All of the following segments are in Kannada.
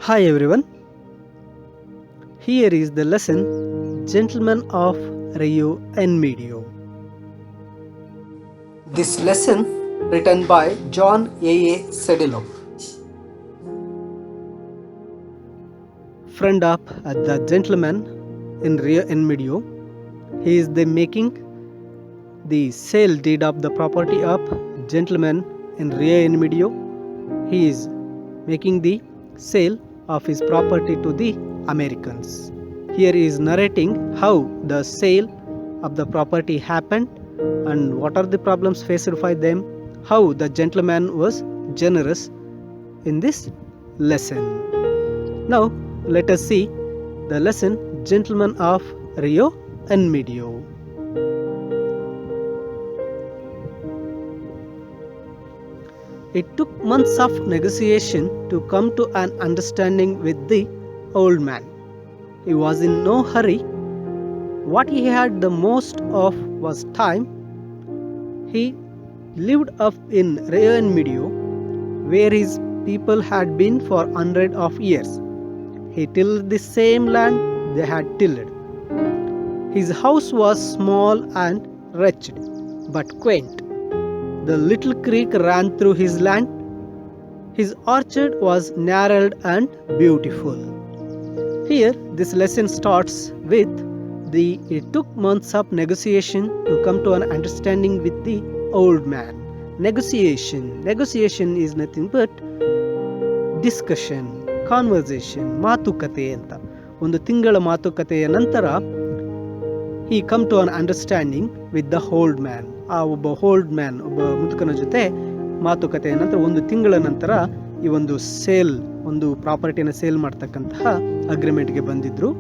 Hi everyone, here is the lesson Gentlemen of Rio and Medio. This lesson written by John A.A. Sedillo. Friend up at the gentleman in Rio and Medio. He is the making the sale deed of the property of gentleman in Rio and Medio. He is making the sale of his property to the Americans. Here he is narrating how the sale of the property happened and what are the problems faced by them, how the gentleman was generous in this lesson. Now let us see the lesson Gentlemen of Rio and Medio. It took months of negotiation to come to an understanding with the old man. He was in no hurry. What he had the most of was time. He lived up in Rio and Medio, where his people had been for hundreds of years. He tilled the same land they had tilled. His house was small and wretched, but quaint. The little creek ran through his land. His orchard was narrowed and beautiful. Here, this lesson starts with it took months of negotiation to come to an understanding with the old man. Negotiation is nothing but discussion, conversation, ಮಾತುಕತೆ ಅಂತ. ಒಂದು ತಿಂಗಳ ಮಾತುಕತೆಯ ನಂತರ he come to an understanding with the old man. ಆ ಒಬ್ಬ ಮುದುಕನ ಜೊತೆ ಮಾತುಕತೆಯ ನಂತರ ಒಂದು ತಿಂಗಳ ನಂತರ ಈ ಒಂದು ಪ್ರಾಪರ್ಟಿನ ಸೇಲ್ ಮಾಡ್ತಕ್ಕಂತಹ ಅಗ್ರಿಮೆಂಟ್ಗೆ ಬಂದಿದ್ರು.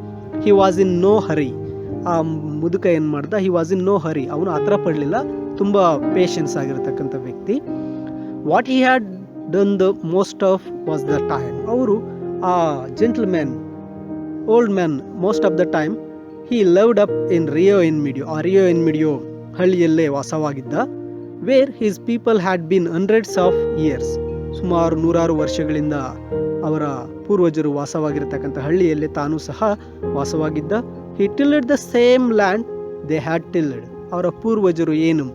He was in no hurry. ಆ ಮುದುಕ ಏನು ಮಾಡ್ದ, ಹಿ ವಾಸ್ ಇನ್ ನೋ ಹರಿ. ಅವನು ಆತರ ಪಡಲಿಲ್ಲ, ತುಂಬ ಪೇಷನ್ಸ್ ಆಗಿರತಕ್ಕಂಥ ವ್ಯಕ್ತಿ. What he had done the most of was the time. ಅವರು ಆ gentleman old man most of the time he lived up in Rio en Medio. ಆ ರಿಯೋ ಇನ್ ಮಿಡಿಯೋ ಹಳ್ಳಿಯಲ್ಲೇ ವಾಸವಾಗಿದ್ದ. Where his people had been hundreds of years. ಸುಮಾರು 100 ವರ್ಷಗಳಿಂದ ಅವರ ಪೂರ್ವಜರು ವಾಸವಾಗಿರತಕ್ಕಂಥ ಹಳ್ಳಿಯಲ್ಲಿ ತಾನು ಸಹ ವಾಸವಾಗಿದ್ದ. He tilled the same land they had tilled. ಅವರ ಪೂರ್ವಜರು ಏನು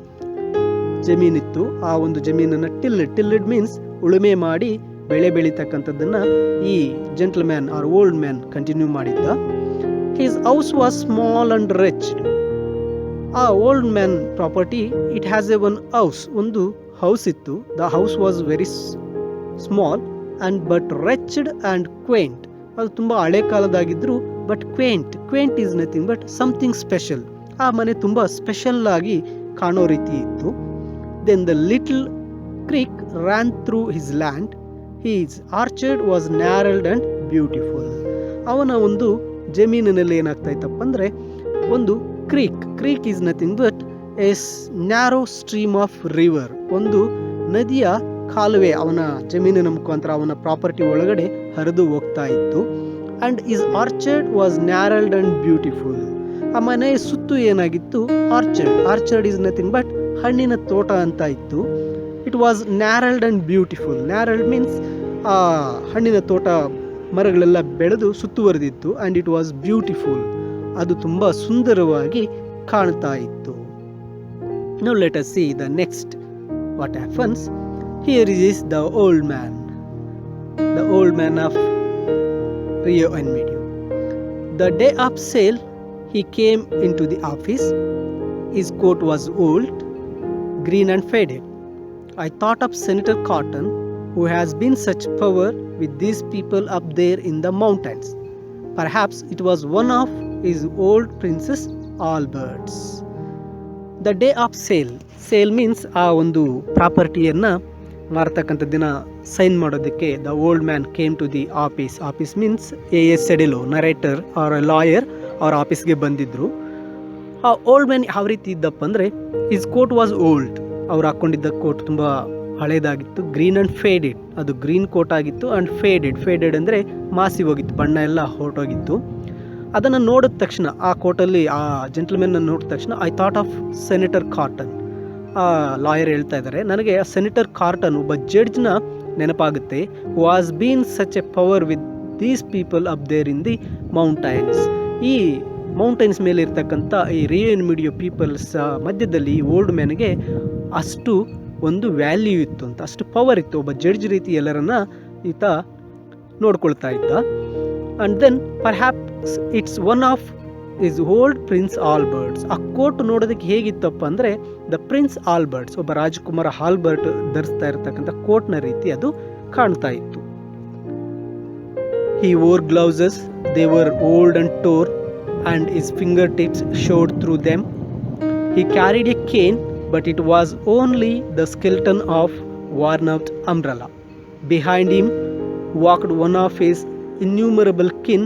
ಜಮೀನಿತ್ತು ಆ ಒಂದು ಜಮೀನನ್ನು ಟಿಲ್ಡ್ ಮೀನ್ಸ್ ಉಳುಮೆ ಮಾಡಿ ಬೆಳೆ ಬೆಳೀತಕ್ಕಂಥದ್ದನ್ನ ಈ gentleman or old man continue ಮಾಡಿದ್ದ. His house was small and rich. ಆ old man property it has a one house. ಒಂದು ಹೌಸ್ ಇತ್ತು. The house was very small and but riched and quaint. ಅದು ತುಂಬ ಹಳೆ ಕಾಲದಾಗಿದ್ರು but quaint is nothing but something special. ಆ ಮನೆ ತುಂಬ ಸ್ಪೆಷಲ್ ಆಗಿ ಕಾಣೋ ರೀತಿ ಇತ್ತು. Then the little creek ran through his land. His orchard was gnarled and beautiful. ಅವನ ಒಂದು ಜಮೀನಿನಲ್ಲಿ ಏನಾಗ್ತಾ ಇತ್ತಪ್ಪ ಅಂದರೆ ಒಂದು creek is nothing but a narrow stream of river. ಒಂದು ನದಿಯ ಕಾಲುವೆ ಅವನ ಜಮೀನಿನ ಮುಖಾಂತರ ಅವನ ಪ್ರಾಪರ್ಟಿ ಒಳಗಡೆ ಹರಿದು ಹೋಗ್ತಾ ಇತ್ತು. And his orchard was gnarled and beautiful. ಆ ಮನೆಯ ಸುತ್ತು ಏನಾಗಿತ್ತು, ಆರ್ಚರ್ಡ್ ಈಸ್ ನಥಿಂಗ್ ಬಟ್ ಹಣ್ಣಿನ ತೋಟ ಅಂತ ಇತ್ತು. It was gnarled and beautiful. Gnarled means ಆ ಹಣ್ಣಿನ ತೋಟ ಮರಗಳೆಲ್ಲ ಬೆಳೆದು ಸುತ್ತುವರೆದಿತ್ತು. And it was beautiful. ಅದು ತುಂಬ ಸುಂದರವಾಗಿ ಕಾಣ್ತಾ ಇತ್ತು. Now let us see the next what happens. Here is the old man of Rio and Medio. The day of sale he came into the office. His coat was old, green and faded. I thought of Senator Cotton, who has been such power with these people up there in the mountains. Perhaps it was one of his old Princess Alberts. The day of sale means ಆ ಒಂದು ಪ್ರಾಪರ್ಟಿಯನ್ನು ಮಾರತಕ್ಕಂಥ ದಿನ ಸೈನ್ ಮಾಡೋದಕ್ಕೆ the old man came to the office means A.A. Sedillo narrator or lawyer ಅವ್ರ ಆಫೀಸ್ಗೆ ಬಂದಿದ್ರು. ಆ ಓಲ್ಡ್ ಮ್ಯಾನ್ ಯಾವ ರೀತಿ ಇದ್ದಪ್ಪ ಅಂದರೆ ಹಿಸ್ ಕೋಟ್ ವಾಸ್ ಓಲ್ಡ್. ಅವ್ರು ಹಾಕ್ಕೊಂಡಿದ್ದ ಕೋಟ್ ತುಂಬ ಹಳೇದಾಗಿತ್ತು. Green and faded. ಅದು ಗ್ರೀನ್ ಕೋಟ್ ಆಗಿತ್ತು. ಆ್ಯಂಡ್ ಫೇಡೆಡ್ ಅಂದರೆ ಮಾಸಿ ಹೋಗಿತ್ತು, ಬಣ್ಣ ಎಲ್ಲ ಹೊರಟೋಗಿತ್ತು. ಅದನ್ನು ನೋಡಿದ ತಕ್ಷಣ ಆ ಕೋಟಲ್ಲಿ ಆ ಜೆಂಟಲ್ಮೆನ್ನ ನೋಡಿದ ತಕ್ಷಣ I thought of Senator Catron. Lawyer ಹೇಳ್ತಾ ಇದ್ದಾರೆ, ನನಗೆ ಸೆನೆಟರ್ ಕಾರ್ಟನ್ ಒಬ್ಬ ಜಡ್ಜ್ನ ನೆನಪಾಗುತ್ತೆ. Was been such a power with these people up there in the mountains. ಈ ಮೌಂಟೈನ್ಸ್ ಮೇಲೆ ಇರ್ತಕ್ಕಂಥ ಈ ರಿಯನ್ ಮೀಡಿಯೋ ಪೀಪಲ್ಸ್ ಮಧ್ಯದಲ್ಲಿ ಓಲ್ಡ್ ಮ್ಯಾನ್ಗೆ ಅಷ್ಟು ಒಂದು ವ್ಯಾಲ್ಯೂ ಇತ್ತು ಅಂತ, ಅಷ್ಟು ಪವರ್ ಇತ್ತು. ಒಬ್ಬ ಜಡ್ಜ್ ರೀತಿ ಎಲ್ಲರನ್ನ ಈತ ನೋಡ್ಕೊಳ್ತಾ ಇದ್ದ. And then perhaps it's one of his old Prince Alberts. ಆ ಕೋಟ್ ನೋಡೋದಕ್ಕೆ ಹೇಗಿತ್ತಪ್ಪ ಅಂದರೆ ದ ಪ್ರಿನ್ಸ್ ಆಲ್ಬರ್ಟ್ಸ್, ಒಬ್ಬ ರಾಜಕುಮಾರ ಆಲ್ಬರ್ಟ್ ಧರಿಸ್ತಾ ಇರತಕ್ಕಂಥ ಕೋಟ್ನ ರೀತಿ ಅದು ಕಾಣ್ತಾ ಇತ್ತು. He wore gloves, they were old and torn, and his fingertips showed through them. He carried a cane, but it was only the skeleton of worn-out umbrella. Behind him walked one of his innumerable kin,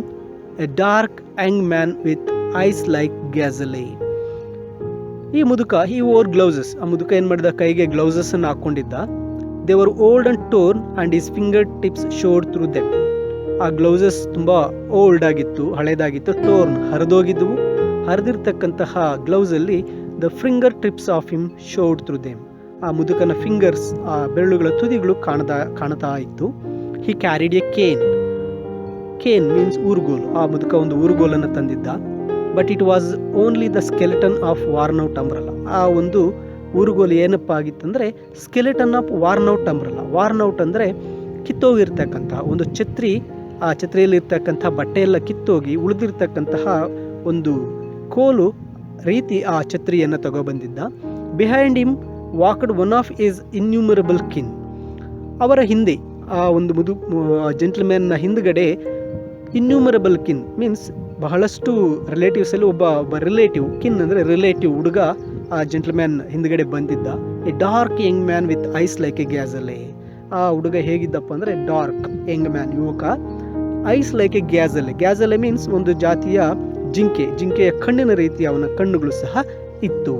a dark young man with eyes like gazelle. ಈ ಮುದುಕ he wore gloves. ಆ ಮುದುಕ ಏನು ಮಾಡಿದ, ಕೈಗೆ ಗ್ಲೌಸಸ್ ಅನ್ನು ಹಾಕೊಂಡಿದ್ದ. They were old and torn, and his fingertips showed through them. ಆ ಗ್ಲೌಸಸ್ ತುಂಬ ಓಲ್ಡ್ ಆಗಿತ್ತು, ಹಳೇದಾಗಿತ್ತು, ಟೋರ್ನ್ ಹರಿದೋಗಿದ್ದವು. ಹರಿದಿರ್ತಕ್ಕಂತಹ ಗ್ಲೌಸಲ್ಲಿ the finger tips of him showed through them. ಆ ಮುದುಕನ ಫಿಂಗರ್ಸ್, ಆ ಬೆರಳುಗಳ ತುದಿಗಳು ಕಾಣ್ತಾ ಇತ್ತು. He carried a cane. Cane means ಊರುಗೋಲು. ಆ ಮುದುಕ ಒಂದು ಊರುಗೋಲನ್ನು ತಂದಿದ್ದ. But it was only the skeleton of worn out umbrella. ಆ ಒಂದು ಊರುಗೋಲು ಏನಪ್ಪ ಆಗಿತ್ತಂದರೆ skeleton of worn out umbrella. Worn out ಅಂದರೆ ಕಿತ್ತೋಗಿರ್ತಕ್ಕಂತಹ ಒಂದು ಛತ್ರಿ. ಆ ಛತ್ರಿಯಲ್ಲಿರ್ತಕ್ಕಂಥ ಬಟ್ಟೆಯೆಲ್ಲ ಕಿತ್ತೋಗಿ ಉಳಿದಿರ್ತಕ್ಕಂತಹ ಒಂದು ಕೋಲು ರೀತಿ ಆ ಛತ್ರಿಯನ್ನು ತಗೊಬಂದಿದ್ದ. Behind him walked one of his innumerable kin. ಅವರ ಹಿಂದೆ ಆ ಒಂದು ಜೆಂಟ್ಲ್ಮ್ಯಾನ್ನ ಹಿಂದ್ಗಡೆ ಇನ್ಯೂಮರಬಲ್ ಕಿನ್ ಮೀನ್ಸ್ ಬಹಳಷ್ಟು ರಿಲೇಟಿವ್ಸಲ್ಲಿ ಒಬ್ಬ ರಿಲೇಟಿವ್, ಕಿನ್ ಅಂದರೆ ರಿಲೇಟಿವ್ ಹುಡುಗ ಆ ಜೆಂಟ್ಲ್ಮ್ಯಾನ್ ಹಿಂದ್ಗಡೆ ಬಂದಿದ್ದ. A dark young man with eyes like a gazelle. ಆ ಹುಡುಗ ಹೇಗಿದ್ದಪ್ಪ ಅಂದರೆ ಡಾರ್ಕ್ ಯಂಗ್ ಮ್ಯಾನ್, ಯುವಕ. Eyes like a gazelle. Gazelle means ಒಂದು ಜಾತಿಯ ಜಿಂಕೆಯ ಕಣ್ಣಿನ ರೀತಿ ಅವನ ಕಣ್ಣುಗಳು ಸಹ ಇತ್ತು.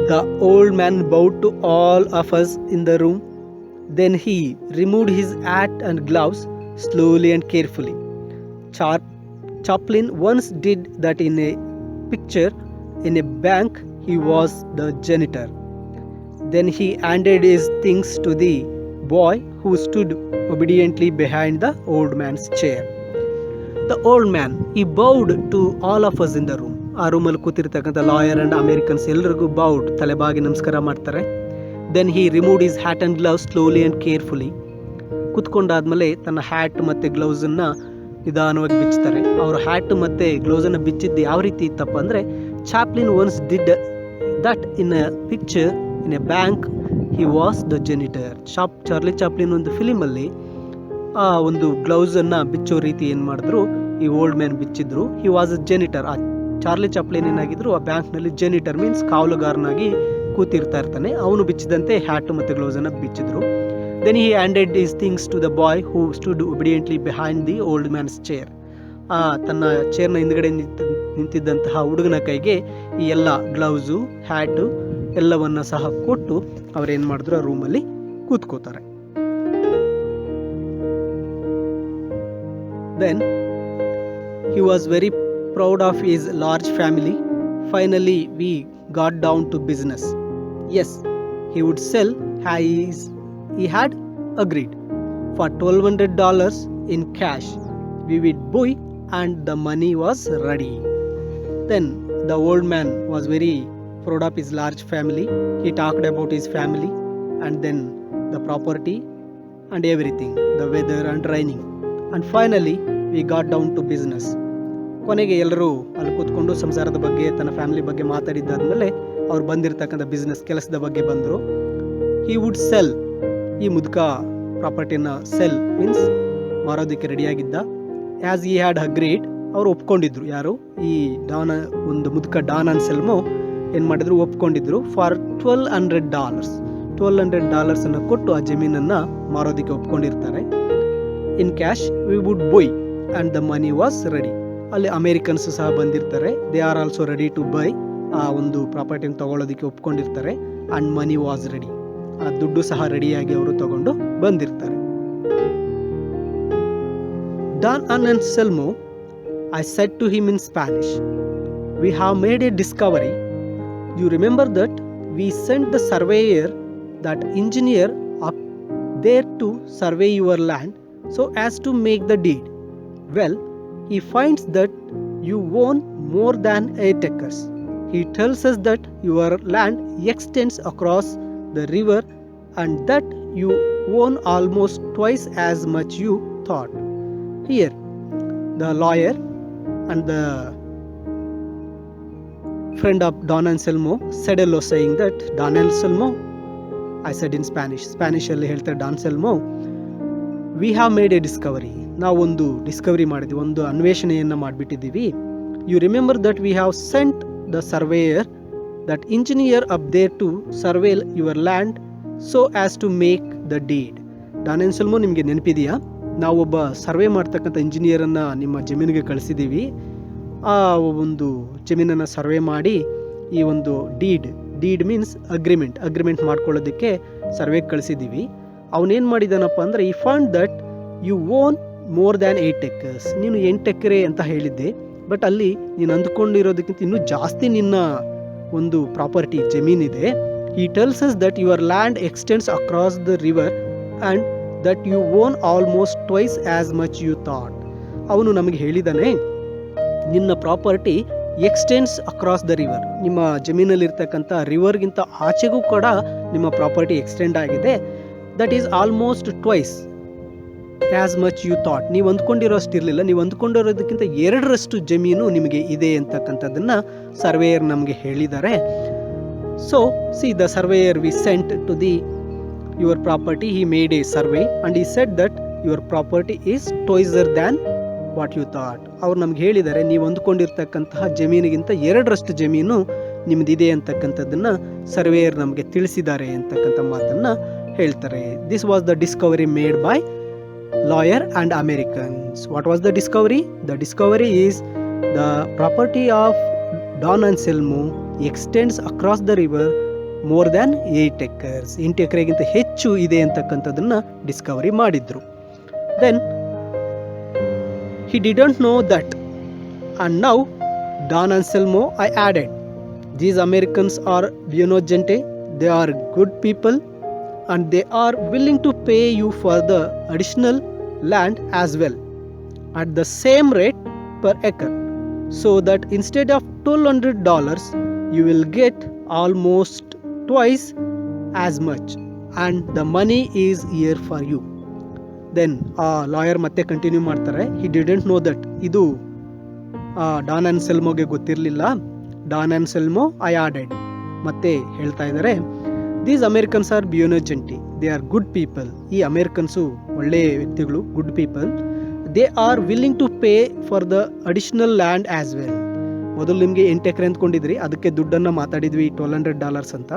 The old man bowed to all of us in the room. Then he removed his hat and gloves slowly and carefully. Chaplin once did that in a picture in a bank. He was the janitor. Then he handed his things to the boy who stood obediently behind the old man's chair. The old man, he bowed to all of us in the room. ಆ ರೂಮಲ್ಲಿ ಕೂತಿರ್ತಕ್ಕಂಥ ಲಾಯರ್ ಅಂಡ್ ಅಮೇರಿಕನ್ಸ್ ಎಲ್ಲರಿಗೂ ಬೌಡ್, ತಲೆಬಾಗಿ ನಮಸ್ಕಾರ ಮಾಡ್ತಾರೆ. Then he removed his hat and gloves slowly and carefully. ಕೂತ್ಕೊಂಡಾದ್ಮೇಲೆ ತನ್ನ ಹ್ಯಾಟ್ ಮತ್ತು ಗ್ಲೌಸನ್ನು ನಿಧಾನವಾಗಿ ಬಿಚ್ಚುತ್ತಾರೆ. ಅವರು ಹ್ಯಾಟ್ ಮತ್ತು ಗ್ಲೌಸನ್ನು ಬಿಚ್ಚಿದ್ದು ಯಾವ ರೀತಿ ಇತ್ತಪ್ಪ ಅಂದರೆ Chaplin once did that in a picture in a bank. He was the janitor. Charlie Chaplin ಒಂದು ಫಿಲಿಮಲ್ಲಿ ಆ ಒಂದು ಗ್ಲೌಸನ್ನು ಬಿಚ್ಚೋ ರೀತಿ ಏನು ಮಾಡಿದ್ರು, ಈ ಓಲ್ಡ್ ಮ್ಯಾನ್ ಬಿಚ್ಚಿದ್ರು. He was a janitor. ಆ ಚಾರ್ಲಿ ಚಾಪ್ಲಿನ್ ಏನಾಗಿದ್ರು ಆ ಬ್ಯಾಂಕ್ನಲ್ಲಿ ಜೆನಿಟರ್ ಮೀನ್ಸ್ ಕಾವಲುಗಾರನಾಗಿ ಕೂತಿರ್ತಾ ಇರ್ತಾನೆ. ಅವನು ಬಿಚ್ಚಿದಂತೆ ಹ್ಯಾಟ್ ಮತ್ತು ಗ್ಲೌಸನ್ನು ಬಿಚ್ಚಿದ್ರು. Then he handed his things to the boy who stood obediently behind the old man's chair. ತನ್ನ ಚೇರ್ನ ಹಿಂದ್ಗಡೆ ನಿಂತಿದ್ದಂತಹ ಹುಡುಗನ ಕೈಗೆ ಈ ಎಲ್ಲ ಗ್ಲೌಸು, ಹ್ಯಾಟು ಎಲ್ಲವನ್ನ ಸಹ ಕೊಟ್ಟು ಅವರೇನು ಮಾಡಿದ್ರು, ಆ ರೂಮಲ್ಲಿ ಕೂತ್ಕೋತಾರೆ. Then he was very proud of his large family. Finally we got down to business. Yes, he would sell he had agreed for $1,200 in cash. We would buy and the money was ready. Then the old man was very proud of his large family. He talked about his family and then the property and everything, the weather and raining. And finally we got down to business. ಕೊನೆಗೆ ಎಲ್ಲರೂ ಅಲ್ಲಿ ಕೂತ್ಕೊಂಡು ಸಂಸಾರದ ಬಗ್ಗೆ, ತನ್ನ ಫ್ಯಾಮಿಲಿ ಬಗ್ಗೆ ಮಾತಾಡಿದ್ದಾದ್ಮೇಲೆ ಅವ್ರು ಬಂದಿರತಕ್ಕಂಥ ಬಿಸ್ನೆಸ್ ಕೆಲಸದ ಬಗ್ಗೆ ಬಂದರು. He would sell. ಈ ಮುದುಕ ಪ್ರಾಪರ್ಟಿನ ಸೆಲ್ ಮೀನ್ಸ್ ಮಾರೋದಕ್ಕೆ ರೆಡಿಯಾಗಿದ್ದ. As he had agreed. ಅವರು ಒಪ್ಕೊಂಡಿದ್ರು. ಯಾರು? ಈ ಒಂದು ಮುದುಕ ಡಾನ್ ಅನ್ಸೆಲ್ಮೋ ಏನು ಮಾಡಿದ್ರು, ಒಪ್ಕೊಂಡಿದ್ರು. ಫಾರ್ $1,200. $1,200 ಕೊಟ್ಟು ಆ ಜಮೀನನ್ನು ಮಾರೋದಕ್ಕೆ ಒಪ್ಕೊಂಡಿರ್ತಾರೆ. In cash we would buy and the money was ready. ಅಲ್ಲಿ ಅಮೇರಿಕನ್ಸ್ ಸಹ ಬಂದಿರ್ತಾರೆ. They are also ready to buy. ಆ ಒಂದು ಪ್ರಾಪರ್ಟಿನ ತಗೊಳ್ಳೋದಕ್ಕೆ ಒಪ್ಕೊಂಡಿರ್ತಾರೆ. And money was ready. ಆ ದುಡ್ಡು ಸಹ ರೆಡಿಯಾಗಿ ಅವರು ತಗೊಂಡು ಬಂದಿರ್ತಾರೆ. Don Anselmo, I said to him in Spanish, we have made a discovery. You remember that we sent the surveyor, that engineer, there to survey your land so as to make the deed. Well, he finds that you own more than 8 acres. He tells us that your land extends across the river and that you own almost twice as much you thought. Here, the lawyer and the friend of Don Anselmo said hello, saying that Don Anselmo, I said in Spanish ಅಲ್ಲಿ ಹೇಳ್ತಾರೆ Don Anselmo, we have made a discovery. ನಾವು ಒಂದು ಡಿಸ್ಕವರಿ ಮಾಡಿದ್ವಿ, ಒಂದು ಅನ್ವೇಷಣೆಯನ್ನು ಮಾಡಿಬಿಟ್ಟಿದ್ದೀವಿ. You remember that we have sent the surveyor, that engineer up there to survey your land so as to make the deed. Don Anselmo, ನಿಮಗೆ ನೆನಪಿದೆಯಾ? ನಾವು ಒಬ್ಬ ಸರ್ವೆ ಮಾಡ್ತಕ್ಕಂಥ ಇಂಜಿನಿಯರನ್ನು ನಿಮ್ಮ ಜಮೀನಿಗೆ ಕಳಿಸಿದ್ದೀವಿ. ಆ ಒಂದು ಜಮೀನನ್ನು ಸರ್ವೆ ಮಾಡಿ ಈ ಒಂದು ಡೀಡ್ ಮೀನ್ಸ್ ಅಗ್ರಿಮೆಂಟ್ ಮಾಡ್ಕೊಳ್ಳೋದಕ್ಕೆ ಸರ್ವೆಗೆ ಕಳಿಸಿದ್ದೀವಿ. ಅವನೇನು ಮಾಡಿದಾನಪ್ಪ ಅಂದರೆ, ಈ found that you own more than 8 acres. ನೀನು 8 ಎಕರೆ ಅಂತ ಹೇಳಿದ್ದೆ, ಬಟ್ ಅಲ್ಲಿ ನೀನು ಅಂದ್ಕೊಂಡಿರೋದಕ್ಕಿಂತ ಇನ್ನೂ ಜಾಸ್ತಿ ನಿನ್ನ ಒಂದು ಪ್ರಾಪರ್ಟಿ ಜಮೀನಿದೆ. He tells us that your land extends across the river and that you own almost twice as much you thought. ಅವನು ನಮಗೆ ಹೇಳಿದಾನೆ, ನಿನ್ನ property extends across the river. ನಿಮ್ಮ ಜಮೀನಲ್ಲಿರ್ತಕ್ಕಂಥ ರಿವರ್ಗಿಂತ ಆಚೆಗೂ ಕೂಡ ನಿಮ್ಮ ಪ್ರಾಪರ್ಟಿ ಎಕ್ಸ್ಟೆಂಡ್ ಆಗಿದೆ. That is almost twice as much you thought. ನೀವು ಅಂದ್ಕೊಂಡಿರೋಷ್ಟು ಇರಲಿಲ್ಲ, ನೀವು ಅಂದ್ಕೊಂಡಿರೋದಕ್ಕಿಂತ 2ರಷ್ಟು ಜಮೀನು ನಿಮಗೆ ಇದೆ ಅಂತಕ್ಕಂಥದ್ದನ್ನು ಸರ್ವೇಯರ್ ನಮಗೆ ಹೇಳಿದ್ದಾರೆ. So see the surveyor we sent to the your property, he made a survey and he said that your property is twicer than what you thought. ಅವ್ರು ನಮ್ಗೆ ಹೇಳಿದ್ದಾರೆ, ನೀವು ಅಂದ್ಕೊಂಡಿರ್ತಕ್ಕಂತಹ ಜಮೀನಿಗಿಂತ 2ರಷ್ಟು ಜಮೀನು ನಿಮ್ದಿದೆ ಅಂತಕ್ಕಂಥದ್ದನ್ನು ಸರ್ವೇಯರ್ ನಮಗೆ ತಿಳಿಸಿದ್ದಾರೆ ಅಂತಕ್ಕಂಥ ಮಾತನ್ನು ಹೇಳ್ತಾರೆ. This was the discovery made by lawyer and Americans. What was the discovery? The discovery is the property of Don Anselmo extends across the river more than 8 acres. 8 ಎಕರೆಗಿಂತ ಹೆಚ್ಚು ಇದೆ ಅಂತಕ್ಕಂಥದ್ದನ್ನು ಡಿಸ್ಕವರಿ ಮಾಡಿದ್ರು. Then he didn't know that, and now Don Anselmo, I added, these Americans are buona gente, they are good people and they are willing to pay you for the additional land as well at the same rate per acre, so that instead of $1,200 you will get almost twice as much and the money is here for you. Then ಆ ಲಾಯರ್ ಮತ್ತೆ ಕಂಟಿನ್ಯೂ ಮಾಡ್ತಾರೆ, ಹಿ ಡಿಡೆಂಟ್ ನೋ ದಟ್. ಇದು ಡಾನ್ ಅನ್ಸೆಲ್ಮೋಗೆ ಗೊತ್ತಿರಲಿಲ್ಲ. ಡಾನ್ ಅನ್ಸೆಲ್ಮೋ ಐ ಆಡೆಡ್ ಮತ್ತೆ ಹೇಳ್ತಾ ಇದ್ದಾರೆ, ದೀಸ್ ಅಮೇರಿಕನ್ಸ್ ಆರ್ ಬಿಯೋನೋ ಜೆಂಟಿ, ದೇ ಆರ್ ಗುಡ್ ಪೀಪಲ್. ಈ ಅಮೇರಿಕನ್ಸು ಒಳ್ಳೆಯ ವ್ಯಕ್ತಿಗಳು, good people. They are willing to pay for the additional land as well. ಮೊದಲು ನಿಮಗೆ 8 ಎಕರೆ ಅಂದ್ಕೊಂಡಿದ್ರಿ, ಅದಕ್ಕೆ ದುಡ್ಡನ್ನು ಮಾತಾಡಿದ್ವಿ $1,200 ಅಂತ.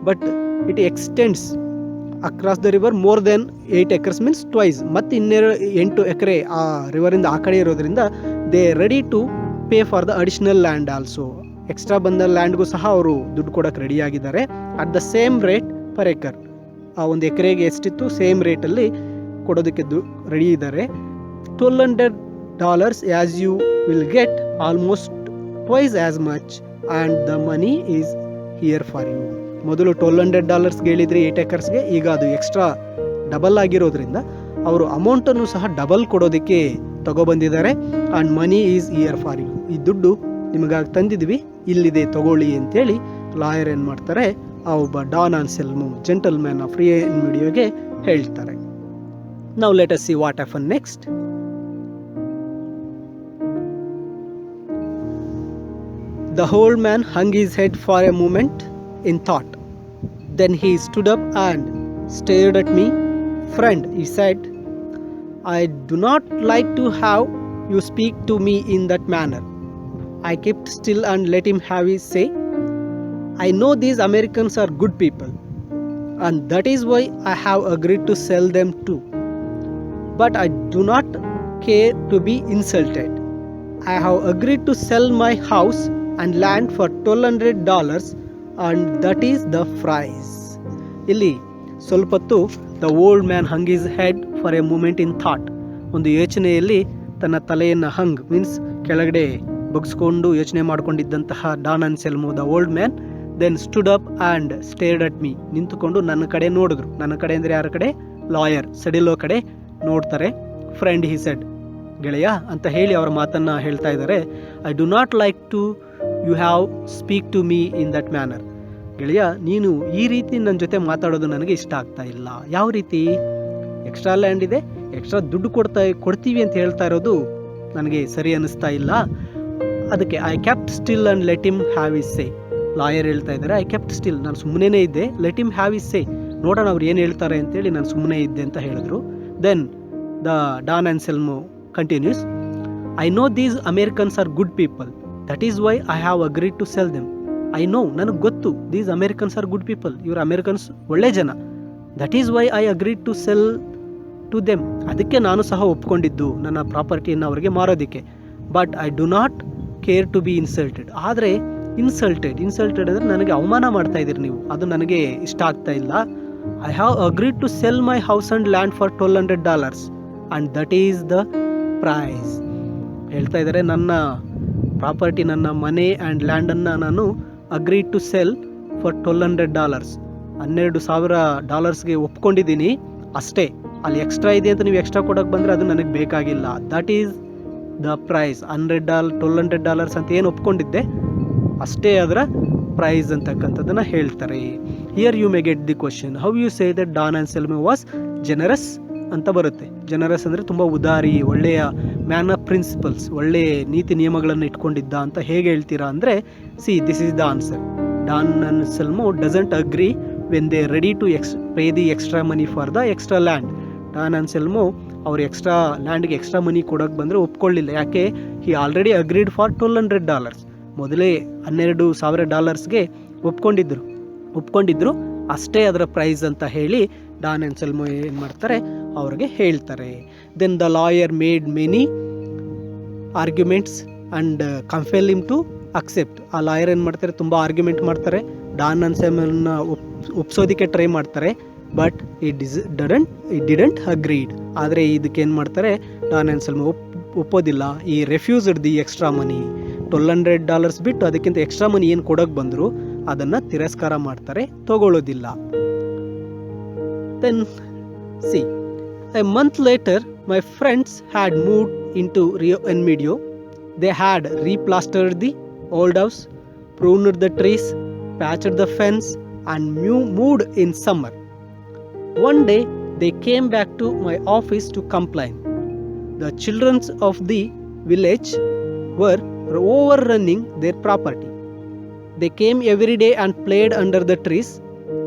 But it extends across the river more than 8 acres means twice. ಮತ್ತು 8 ಎಕರೆ ಆ ರಿವರಿಂದ ಆ ಕಡೆ ಇರೋದ್ರಿಂದ they ready to pay for the additional land also. Extra ಬಂದ ಲ್ಯಾಂಡ್ಗೂ ಸಹ ಅವರು ದುಡ್ಡು ಕೊಡೋಕ್ಕೆ ರೆಡಿಯಾಗಿದ್ದಾರೆ. At the same rate per acre, ಆ ಒಂದು ಎಕರೆಗೆ ಎಷ್ಟಿತ್ತು ಸೇಮ್ ರೇಟಲ್ಲಿ ಕೊಡೋದಕ್ಕೆ ರೆಡಿ ಇದ್ದಾರೆ. $1,200 as you will get almost twice as much and the money is here for you. ಮೊದಲು $1,200 ಹೇಳಿದ್ರಿ 8 acresಗೆ, ಈಗ ಅದು ಎಕ್ಸ್ಟ್ರಾ ಡಬಲ್ ಆಗಿರೋದ್ರಿಂದ ಅವರು ಅಮೌಂಟನ್ನು ಸಹ ಡಬಲ್ ಕೊಡೋದಕ್ಕೆ ತಗೊಬಂದಿದ್ದಾರೆ. And money is here for you, ಈ ದುಡ್ಡು ನಿಮಗಾಗಿ ತಂದಿದ್ವಿ, ಇಲ್ಲಿದೆ ತಗೊಳ್ಳಿ ಅಂತೇಳಿ ಲಾಯರ್ ಏನು ಮಾಡ್ತಾರೆ, ಆ ಒಬ್ಬ ಡಾನ್ ಅನ್ಸೆಲ್ಮೋ ಜೆಂಟಲ್ಮ್ಯಾನ್ ಆಫ್ ರಿಯನ್ ಮೀಡಿಯಾಗೆ ಹೇಳ್ತಾರೆ. Now let us see what happen next. The old man hung his head for a moment in thought. Then he stood up and stared at me. Friend, he said, I do not like to have you speak to me in that manner. I kept still and let him have his say. I know these Americans are good people, and that is why I have agreed to sell them too. But I do not care to be insulted. I have agreed to sell my house and land for $1,200 and that is the price. ಇಲ್ಲಿ ಸ್ವಲ್ಪ ಹೊತ್ತು the old man hung his head for a moment in thought. ಒಂದು ಯೋಚನೆಯಲ್ಲಿ ತನ್ನ ತಲೆಯನ್ನು ಹಂಗ್ ಮೀನ್ಸ್ ಕೆಳಗಡೆ ಬಗ್ಸ್ಕೊಂಡು ಯೋಚನೆ ಮಾಡ್ಕೊಂಡಿದ್ದಂತಹ Don Anselmo the old man then stood up and stared at me. ನಿಂತುಕೊಂಡು ನನ್ನ ಕಡೆ ನೋಡಿದ್ರು. ನನ್ನ ಕಡೆ ಅಂದರೆ ಯಾರ ಕಡೆ? ಲಾಯರ್ ಸಡಿಲೋ ಕಡೆ ನೋಡ್ತಾರೆ. ಫ್ರೆಂಡ್ ಹಿ ಸೆಡ್, ಗೆಳೆಯ ಅಂತ ಹೇಳಿ ಅವರ ಮಾತನ್ನು ಹೇಳ್ತಾ ಇದ್ದಾರೆ. I do not like to you have speak to me in that manner. ಗೆಳೆಯ, ನೀನು ಈ ರೀತಿ ನನ್ನ ಜೊತೆ ಮಾತಾಡೋದು ನನಗೆ ಇಷ್ಟ ಆಗ್ತಾ ಇಲ್ಲ. ಯಾವ ರೀತಿ? ಎಕ್ಸ್ಟ್ರಾ ಲ್ಯಾಂಡ್ ಇದೆ, ಎಕ್ಸ್ಟ್ರಾ ದುಡ್ಡು ಕೊಡ್ತೀವಿ ಅಂತ ಹೇಳ್ತಾ ಇರೋದು ನನಗೆ ಸರಿ ಅನ್ನಿಸ್ತಾ ಇಲ್ಲ. ಅದಕ್ಕೆ I kept still and let him have is say. Lawyer ಹೇಳ್ತಾ ಇದ್ದಾರೆ, ಐ ಕೆಪ್ಟ್ ಸ್ಟಿಲ್, ನಾನು ಸುಮ್ಮನೆ ಇದ್ದೆ, ಲೆಟ್ ಹಿಮ್ ಹ್ಯಾವ್ ಇಸ್ ಸೇ, ನೋಡೋಣ ಅವ್ರು ಏನು ಹೇಳ್ತಾರೆ ಅಂತೇಳಿ ನಾನು ಸುಮ್ಮನೆ ಇದ್ದೆ ಅಂತ ಹೇಳಿದ್ರು. Then the Don Anselmo continues, I know these Americans are good people. That is why I have agreed to sell them. I know, ನನಗೆ ಗೊತ್ತು, these Americans are good people. ಇವರು ಅಮೇರಿಕನ್ಸ್ ಒಳ್ಳೆ ಜನ. That is why I agreed to sell to them. ಅದಕ್ಕೆ ನಾನು ಸಹ ಒಪ್ಕೊಂಡಿದ್ದು ನನ್ನ ಪ್ರಾಪರ್ಟಿಯನ್ನು ಅವರಿಗೆ ಮಾರೋದಕ್ಕೆ. But I do not care to be insulted. ಆದರೆ ಇನ್ಸಲ್ಟೆಡ್ ಅಂದರೆ ನನಗೆ ಅವಮಾನ ಮಾಡ್ತಾ ಇದ್ದೀರಿ ನೀವು, ಅದು ನನಗೆ ಇಷ್ಟ ಆಗ್ತಾ ಇಲ್ಲ. I have agreed to sell my house and land for $1,200 and that is the price. ಹೇಳ್ತಾ ಇದ್ದಾರೆ, ನನ್ನ ಪ್ರಾಪರ್ಟಿ, ನನ್ನ ಮನೆ ಆ್ಯಂಡ್ ಲ್ಯಾಂಡನ್ನು ನಾನು ಅಗ್ರೀಡ್ ಟು ಸೆಲ್ ಫಾರ್ $1,200, $12,000 ಒಪ್ಕೊಂಡಿದ್ದೀನಿ ಅಷ್ಟೇ. ಅಲ್ಲಿ ಎಕ್ಸ್ಟ್ರಾ ಇದೆ ಅಂತ ನೀವು ಎಕ್ಸ್ಟ್ರಾ ಕೊಡೋಕೆ ಬಂದರೆ ಅದು ನನಗೆ ಬೇಕಾಗಿಲ್ಲ. That is the price. $100 ಅಂತ ಏನು ಒಪ್ಕೊಂಡಿದ್ದೆ ಅಷ್ಟೇ ಅದರ ಪ್ರೈಸ್ ಅಂತಕ್ಕಂಥದ್ದನ್ನು ಹೇಳ್ತಾರೆ. Here you may get the question, how you say that Don Anselmo was generous ಅಂತ ಬರುತ್ತೆ. ಜನರಸ್ ಅಂದರೆ ತುಂಬ ಉದಾರಿ, ಒಳ್ಳೆಯ ಮ್ಯಾನ್ ಆಫ್ ಪ್ರಿನ್ಸಿಪಲ್ಸ್, ಒಳ್ಳೆಯ ನೀತಿ ನಿಯಮಗಳನ್ನು ಇಟ್ಕೊಂಡಿದ್ದ ಅಂತ ಹೇಗೆ ಹೇಳ್ತೀರಾ ಅಂದರೆ, see this is the answer. Don Anselmo doesn't agree when they ready to pay the extra money for the extra land. Don Anselmo ಅವ್ರು ಎಕ್ಸ್ಟ್ರಾ ಲ್ಯಾಂಡ್ಗೆ ಎಕ್ಸ್ಟ್ರಾ ಮನಿ ಕೊಡೋಕೆ ಬಂದರೆ ಒಪ್ಕೊಳ್ಳಿಲ್ಲ. ಯಾಕೆ? He already agreed for $1,200. ಮೊದಲೇ $12,000 ಒಪ್ಕೊಂಡಿದ್ರು ಅಷ್ಟೇ ಅದರ ಪ್ರೈಸ್ ಅಂತ ಹೇಳಿ ಡಾನ್ ಆನ್ಸೆಲ್ಮೋ ಏನು ಮಾಡ್ತಾರೆ, ಅವ್ರಿಗೆ ಹೇಳ್ತಾರೆ. Then the lawyer made many arguments and compel him to accept. ಆ ಲಾಯರ್ ಏನು ಮಾಡ್ತಾರೆ, ತುಂಬ ಆರ್ಗ್ಯುಮೆಂಟ್ ಮಾಡ್ತಾರೆ, ಡಾನ್ ಆನ್ಸೆಲ್ಮೋನ ಒಪ್ಸೋದಕ್ಕೆ ಟ್ರೈ ಮಾಡ್ತಾರೆ. But it didn't agreed. ಆದರೆ ಇದಕ್ಕೆ ಏನು ಮಾಡ್ತಾರೆ, ಡಾನ್ ಆನ್ಸೆಲ್ಮೋ ಒಪ್ಪೋದಿಲ್ಲ. ಈ ರೆಫ್ಯೂಸ್ಡ್ ದಿ ಎಕ್ಸ್ಟ್ರಾ ಮನಿ. $1,200 ಬಿಟ್ಟು ಅದಕ್ಕಿಂತ ಎಕ್ಸ್ಟ್ರಾ ಮನಿ ಏನು ಕೊಡೋಕೆ ಬಂದರು ಅದನ್ನು ತಿರಸ್ಕಾರ ಮಾಡ್ತಾರೆ, ತಗೊಳ್ಳೋದಿಲ್ಲ. Then see, a month later my friends had moved into Rio en Medio. They had replastered the old house, pruned the trees, patched the fence and moved in summer. One day they came back to my office to complain. The children of the village were overrunning their property. They came every day and played under the trees,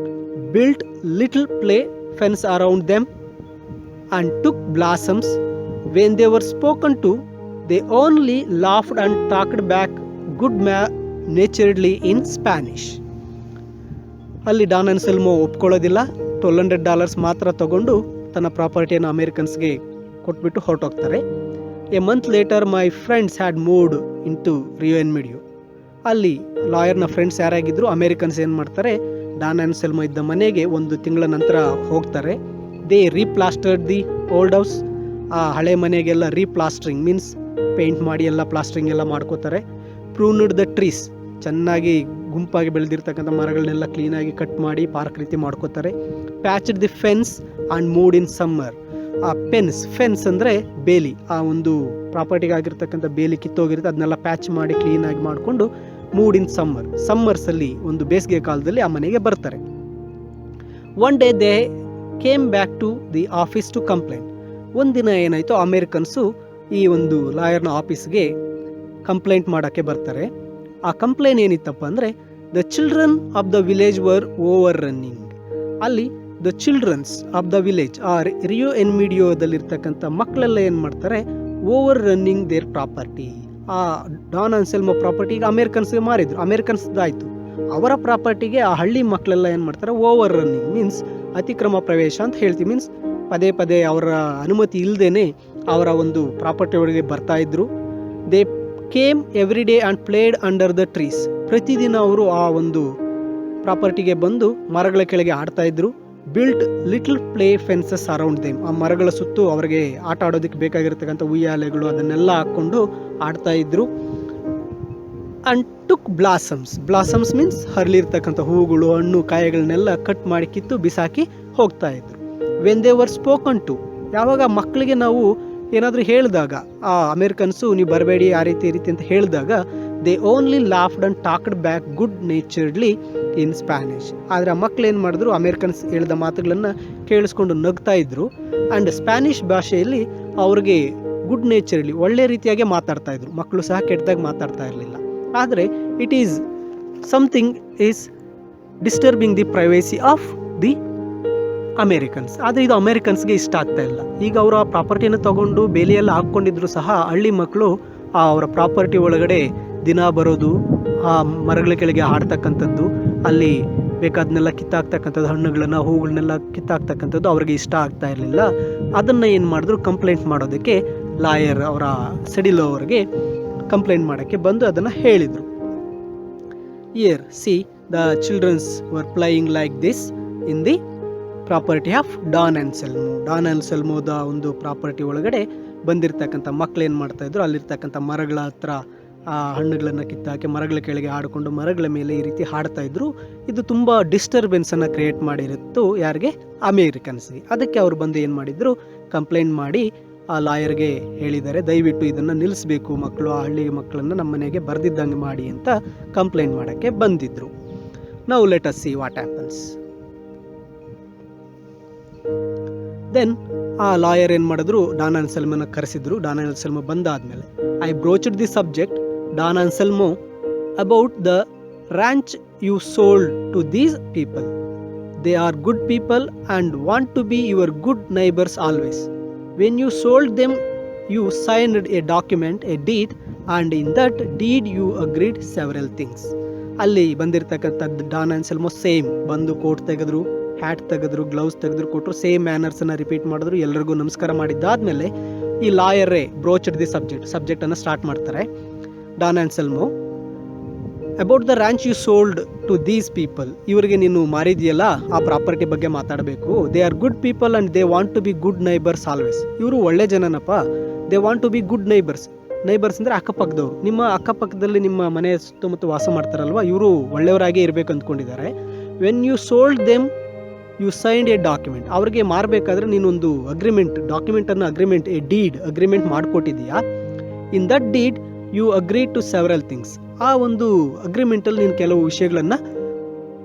built little play fence around them and took blossoms. When they were spoken to, they only laughed and talked back good-naturedly in Spanish. ಅಲ್ಲಿ ಡಾನ್ ಆನ್ಸೆಲ್ಮೋ ಒಪ್ಕೊಳ್ಳೋದಿಲ್ಲ. $1,200 ಮಾತ್ರ ತಗೊಂಡು ತನ್ನ ಪ್ರಾಪರ್ಟಿಯನ್ನು ಅಮೇರಿಕನ್ಸ್ಗೆ ಕೊಟ್ಬಿಟ್ಟು ಹೊರಟೋಗ್ತಾರೆ. A month later my friends had moved into Rio en Medio. ಅಲ್ಲಿ ಲಾಯರ್ನ ಫ್ರೆಂಡ್ಸ್ ಯಾರಾಗಿದ್ದರು, ಅಮೇರಿಕನ್ಸ್ ಏನು ಮಾಡ್ತಾರೆ, ಡಾನ್ ಆನ್ಸೆಲ್ಮೋ ಇದ್ದ ಮನೆಗೆ 1 ತಿಂಗಳ ನಂತರ ಹೋಗ್ತಾರೆ. They replastered the old house. ಆ ಹಳೆ ಮನೆಗೆಲ್ಲ ರೀಪ್ಲಾಸ್ಟ್ರಿಂಗ್ ಮೀನ್ಸ್ ಪೇಂಟ್ ಮಾಡಿ ಎಲ್ಲ ಪ್ಲಾಸ್ಟ್ರಿಂಗ್ ಎಲ್ಲ ಮಾಡ್ಕೋತಾರೆ. ಪ್ರೂನ್ಡ್ ದ ಟ್ರೀಸ್, ಚೆನ್ನಾಗಿ ಗುಂಪಾಗಿ ಬೆಳೆದಿರ್ತಕ್ಕಂಥ ಮರಗಳನ್ನೆಲ್ಲ ಕ್ಲೀನಾಗಿ ಕಟ್ ಮಾಡಿ ಪಾರ್ಕ್ ರೀತಿ ಮಾಡ್ಕೋತಾರೆ. Patched the fence and moved in summer. ಆ ಫೆನ್ಸ್ ಅಂದರೆ ಬೇಲಿ, ಆ ಒಂದು ಪ್ರಾಪರ್ಟಿಗೆ ಆಗಿರ್ತಕ್ಕಂಥ ಬೇಲಿ ಕಿತ್ತೋಗಿರುತ್ತೆ, ಅದನ್ನೆಲ್ಲ ಪ್ಯಾಚ್ ಮಾಡಿ ಕ್ಲೀನಾಗಿ ಮಾಡಿಕೊಂಡು ಮೂಡ್ ಇನ್ ಸಮ್ಮರ್ಸಲ್ಲಿ ಒಂದು ಬೇಸಿಗೆ ಕಾಲದಲ್ಲಿ ಆ ಮನೆಗೆ ಬರ್ತಾರೆ. One day they came back to the office to complaint. ಒಂದಿನ ಏನಾಯಿತು, ಅಮೇರಿಕನ್ಸು ಈ ಒಂದು ಲಾಯರ್ನ ಆಫೀಸ್ಗೆ ಕಂಪ್ಲೇಂಟ್ ಮಾಡೋಕ್ಕೆ ಬರ್ತಾರೆ. ಆ ಕಂಪ್ಲೇಂಟ್ ಏನಿತ್ತಪ್ಪ ಅಂದರೆ, the children of the village were overrunning. ಅಲ್ಲಿ the childrens of the village, ಆ ರಿಯೋ ಎನ್ ಮಿಡಿಯೋದಲ್ಲಿರ್ತಕ್ಕಂಥ ಮಕ್ಕಳೆಲ್ಲ ಏನು ಮಾಡ್ತಾರೆ, ಓವರ್ ರನ್ನಿಂಗ್ ದೇರ್ ಪ್ರಾಪರ್ಟಿ. ಆ ಡಾನ್ ಆನ್ಸೆಲ್ಮೋ ಪ್ರಾಪರ್ಟಿಗೆ ಅಮೇರಿಕನ್ಸ್ಗೆ ಮಾರಿದ್ರು, ಅಮೇರಿಕನ್ಸ್ದಾಯಿತು. ಅವರ ಪ್ರಾಪರ್ಟಿಗೆ ಆ ಹಳ್ಳಿ ಮಕ್ಕಳೆಲ್ಲ ಏನು ಮಾಡ್ತಾರೆ, ಓವರ್ ರನ್ನಿಂಗ್ ಮೀನ್ಸ್ ಅತಿಕ್ರಮ ಪ್ರವೇಶ ಅಂತ ಹೇಳ್ತೀವಿ. ಮೀನ್ಸ್ ಪದೇ ಪದೇ ಅವರ ಅನುಮತಿ ಇಲ್ಲದೇ ಅವರ ಒಂದು ಪ್ರಾಪರ್ಟಿ ಒಳಗೆ ಬರ್ತಾ ಇದ್ರು. They came every day and played under the trees. ಪ್ರತಿದಿನ ಅವರು ಆ ಒಂದು ಪ್ರಾಪರ್ಟಿಗೆ ಬಂದು ಮರಗಳ ಕೆಳಗೆ ಆಡ್ತಾ ಇದ್ರು. Built little play fences around them. ಆ ಮರಗಳ ಸುತ್ತು ಅವರಿಗೆ ಆಟ ಆಡೋದಕ್ಕೆ ಬೇಕಾಗಿರ್ತಕ್ಕಂಥ ಉಯ್ಯಾಲೆಗಳು ಅದನ್ನೆಲ್ಲ ಹಾಕ್ಕೊಂಡು ಆಡ್ತಾ ಇದ್ರು. ಅಂಡ್ ಟುಕ್ ಬ್ಲಾಸಮ್ಸ್ ಮೀನ್ಸ್ ಹರಳಿರ್ತಕ್ಕಂಥ ಹೂಗಳು, ಹಣ್ಣು, ಕಾಯಿಗಳನ್ನೆಲ್ಲ ಕಟ್ ಮಾಡಿ ಕಿತ್ತು ಬಿಸಾಕಿ ಹೋಗ್ತಾ ಇದ್ರು. When they were spoken to, ಯಾವಾಗ ಮಕ್ಕಳಿಗೆ ನಾವು ಏನಾದರೂ ಹೇಳಿದಾಗ, ಆ ಅಮೇರಿಕನ್ಸು ನೀವು ಬರಬೇಡಿ ಆ ರೀತಿ ಈ ರೀತಿ ಅಂತ ಹೇಳಿದಾಗ, they only laughed and talked back good naturedly in Spanish. ಆದರೆ ಆ ಮಕ್ಕಳು ಏನು ಮಾಡಿದ್ರು, ಅಮೇರಿಕನ್ಸ್ ಹೇಳಿದ ಮಾತುಗಳನ್ನು ಕೇಳಿಸ್ಕೊಂಡು ನಗ್ತಾ ಇದ್ರು. ಆ್ಯಂಡ್ ಸ್ಪ್ಯಾನಿಷ್ ಭಾಷೆಯಲ್ಲಿ ಅವ್ರಿಗೆ ಗುಡ್ ನೇಚರ್ಲಿ ಒಳ್ಳೆ ರೀತಿಯಾಗಿ ಮಾತಾಡ್ತಾ ಇದ್ರು. ಮಕ್ಕಳು ಸಹ ಕೆಟ್ಟದಾಗಿ ಮಾತಾಡ್ತಾ ಇರಲಿಲ್ಲ. ಆದರೆ it is something is disturbing the privacy of the Americans. ಆದರೆ ಇದು ಅಮೇರಿಕನ್ಸ್ಗೆ ಇಷ್ಟ ಆಗ್ತಾ ಇಲ್ಲ. ಈಗ ಅವರು ಆ ಪ್ರಾಪರ್ಟಿನ ತಗೊಂಡು ಬೇಲಿಯೆಲ್ಲ ಹಾಕ್ಕೊಂಡಿದ್ರು ಸಹ ಹಳ್ಳಿ ಮಕ್ಕಳು ಅವರ ಪ್ರಾಪರ್ಟಿ ಒಳಗಡೆ ದಿನ ಬರೋದು, ಆ ಮರಗಳ ಕೆಳಗೆ ಆಡ್ತಕ್ಕಂಥದ್ದು, ಅಲ್ಲಿ ಬೇಕಾದನ್ನೆಲ್ಲ ಕಿತ್ತಾಕ್ತಕ್ಕಂಥದ್ದು, ಹಣ್ಣುಗಳನ್ನು ಹೂಗಳನ್ನೆಲ್ಲ ಕಿತ್ತಾಕ್ತಕ್ಕಂಥದ್ದು ಅವ್ರಿಗೆ ಇಷ್ಟ ಆಗ್ತಾ ಇರಲಿಲ್ಲ. ಅದನ್ನು ಏನು ಮಾಡಿದ್ರು, ಕಂಪ್ಲೇಂಟ್ ಮಾಡೋದಕ್ಕೆ ಲಾಯರ್ ಅವರ ಸೆಡಿಲೋ ಅವರಿಗೆ ಕಂಪ್ಲೇಂಟ್ ಮಾಡೋಕ್ಕೆ ಬಂದು ಅದನ್ನು ಹೇಳಿದರು. Here see the childrens were playing like this in the property of Don Anselmo. Don ಆನ್ಸೆಲ್ಮೋದ ಒಂದು ಪ್ರಾಪರ್ಟಿ ಒಳಗಡೆ ಬಂದಿರತಕ್ಕಂಥ ಮಕ್ಕಳು ಏನು ಮಾಡ್ತಾಯಿದ್ರು, ಅಲ್ಲಿರ್ತಕ್ಕಂಥ ಮರಗಳ ಹತ್ರ ಆ ಹಣ್ಣುಗಳನ್ನು ಕಿತ್ತಾಕಿ ಮರಗಳ ಕೆಳಗೆ ಆಡಿಕೊಂಡು ಮರಗಳ ಮೇಲೆ ಈ ರೀತಿ ಹಾಡ್ತಾಯಿದ್ರು. ಇದು ತುಂಬ ಡಿಸ್ಟರ್ಬೆನ್ಸನ್ನು ಕ್ರಿಯೇಟ್ ಮಾಡಿರುತ್ತು ಯಾರಿಗೆ, ಅಮೇರಿಕನ್ಸ್ಗೆ. ಅದಕ್ಕೆ ಅವರು ಬಂದು ಏನು ಮಾಡಿದರು, ಕಂಪ್ಲೇಂಟ್ ಮಾಡಿ ಆ ಲಾಯರ್ಗೆ ಹೇಳಿದ್ದಾರೆ, ದಯವಿಟ್ಟು ಇದನ್ನು ನಿಲ್ಲಿಸಬೇಕು, ಮಕ್ಕಳು ಆ ಹಳ್ಳಿ ಮಕ್ಕಳನ್ನು ನಮ್ಮ ಮನೆಗೆ ಬರೆದಿದ್ದಂಗೆ ಮಾಡಿ ಅಂತ ಕಂಪ್ಲೇಂಟ್ ಮಾಡೋಕ್ಕೆ ಬಂದಿದ್ದರು. Now let us see what happens. Then ಆ ಲಾಯರ್ ಏನು ಮಾಡಿದ್ರು, ಡಾನ್ ಆನ್ಸೆಲ್ಮೋನ ಕರೆಸಿದ್ರು. ಡಾನ್ ಆನ್ಸೆಲ್ಮೋ ಬಂದಾದ್ಮೇಲೆ, I broached the subject Don Anselmo about the ranch you sold to these people. They are good people and want to be your good neighbors always. When you sold them, you signed a document, a deed, and in that deed you agreed several things. ಅಲ್ಲಿ ಬಂದಿರತಕ್ಕಂಥದ್ದು ಡಾನ್ ಆನ್ಸೆಲ್ಮೋ ಸೇಮ್ ಬಂದು ಕೋಟ್ ತೆಗೆದ್ರು, ಹ್ಯಾಟ್ ತೆಗೆದ್ರು, ಗ್ಲೌಸ್ ತೆಗೆದ್ರು, ಕೊಟ್ಟರು. ಸೇಮ್ ಮ್ಯಾನರ್ಸನ್ನು ರಿಪೀಟ್ ಮಾಡಿದ್ರು. ಎಲ್ಲರಿಗೂ ನಮಸ್ಕಾರ ಮಾಡಿದ್ದಾದಮೇಲೆ ಈ ಲಾಯರೇ ಬ್ರೋಚ್ಡ್ ದಿ ಸಬ್ಜೆಕ್ಟನ್ನು ಸ್ಟಾರ್ಟ್ ಮಾಡ್ತಾರೆ. Don Anselmo about the ranch you sold to these people, ಇವರಿಗೆ ನೀನು ಮಾರಿದೆಯಲ್ಲ ಆ ಪ್ರಾಪರ್ಟಿ ಬಗ್ಗೆ ಮಾತಾಡಬೇಕು. They are good people and they want to be good neighbours always. ಇವರು ಒಳ್ಳೆ ಜನನಪ್ಪ. They want to be good neighbours. Neighbours ಅಂದರೆ ಅಕ್ಕಪಕ್ಕದವರು. ನಿಮ್ಮ ಅಕ್ಕಪಕ್ಕದಲ್ಲಿ ನಿಮ್ಮ ಮನೆ ಸುತ್ತಮುತ್ತ ವಾಸ ಮಾಡ್ತಾರಲ್ವ, ಇವರು ಒಳ್ಳೆಯವರಾಗೇ ಇರಬೇಕು ಅಂದ್ಕೊಂಡಿದ್ದಾರೆ. When you sold them you signed a document. ಅವ್ರಿಗೆ ಮಾರಬೇಕಾದ್ರೆ ನೀನೊಂದು ಅಗ್ರಿಮೆಂಟ್ ಎ ಡೀಡ್ ಅಗ್ರಿಮೆಂಟ್ ಮಾಡಿಕೊಟ್ಟಿದ್ದೀಯಾ. In that deed you agree to several things. ಆ ಒಂದು ಅಗ್ರಿಮೆಂಟಲ್ಲಿ ನೀನು ಕೆಲವು ವಿಷಯಗಳನ್ನು